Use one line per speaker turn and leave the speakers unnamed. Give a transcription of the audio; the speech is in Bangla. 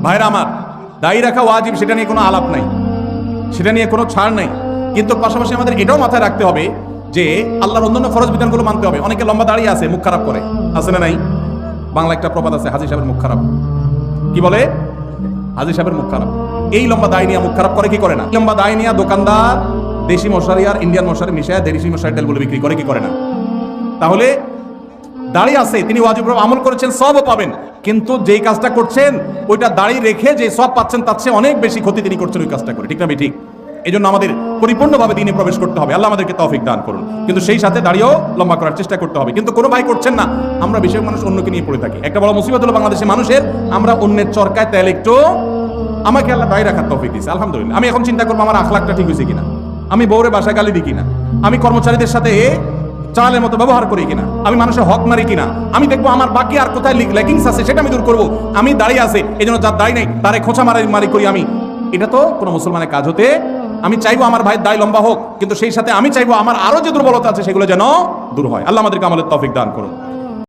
ভাইরা আমার, দাড়ি রাখা ওয়াজিব, সেটা নিয়ে কোনো আলাপ নাই, সেটা নিয়ে কোনো ছাড় নাই। কিন্তু পাশাপাশি আমাদের এটাও মাথায় রাখতে হবে যে আল্লাহর অন্যান্য ফরজ বিধানগুলো মানতে হবে। অনেকে লম্বা দাড়ি আছে, মুখ খারাপ করে, আছে না নাই? বাংলা একটা প্রবাদ আছে, হাজী সাহেবের মুখ খারাপ। কি বলে? হাজী সাহেবের মুখ খারাপ। এই লম্বা দাড়ি নিয়ে মুখ খারাপ করে কি করে না? লম্বা দাড়ি নিয়ে দোকানদার দেশি মশারি আর ইন্ডিয়ান মশারি মিশায় দেশি মশারি তেলগুলো বিক্রি করে কি করে না? তাহলে দাড়ি আছে, তিনি ওয়াজিব আমল করেছেন, সবও পাবেন, কিন্তু যেই কাজটা করছেন ওইটা দাড়ি রেখে যে সব পাচ্ছেন তার চেয়ে অনেক বেশি ক্ষতি তিনি করছেন ওই কাজটা করে। ঠিক না? ঠিক। এই জন্য আমাদের পরিপূর্ণভাবে দিনে প্রবেশ করতে হবে। আল্লাহ আমাদেরকে তৌফিক দান করুন। কিন্তু সেই সাথে দাড়িও লম্বা করার চেষ্টা করতে হবে। কিন্তু কোনো ভাই করছেন না, আমরা বেশিরভাগ মানুষ অন্যকে নিয়ে পড়ে থাকি। একটা বড় মুসিবত হলো বাংলাদেশের মানুষের, আমরা অন্যের চরকায় তেল একটু, আমাকে আল্লাহ দাড়ি রাখার তৌফিক দিয়েছে, আলহামদুলিল্লাহ। আমি এখন চিন্তা করবো আমার আখলাকটা ঠিক হয়েছে কিনা, আমি বউরে বাসায় গালি দিই কিনা, আমি কর্মচারীদের সাথে চালের মতো ব্যবহার করি কিনা, আমি মানুষের হক মারি কিনা, আমি দেখবো আমার বাকি আর কোথায় ল্যাকিংস আছে সেটা আমি দূর করবো। আমি দাঁড়িয়ে আছে, এই জন্য যার দাড়ি নেই তারে খোঁচা মারি করি আমি। এটা তো কোনো মুসলমানের কাজ হতে, আমি চাইবো আমার ভাইয়ের দাড়ি লম্বা হোক, কিন্তু সেই সাথে আমি চাইবো আমার আরো যে দুর্বলতা আছে সেগুলো যেন দূর হয়। আল্লাহ আমাদেরকে আমলের তৌফিক দান করুন।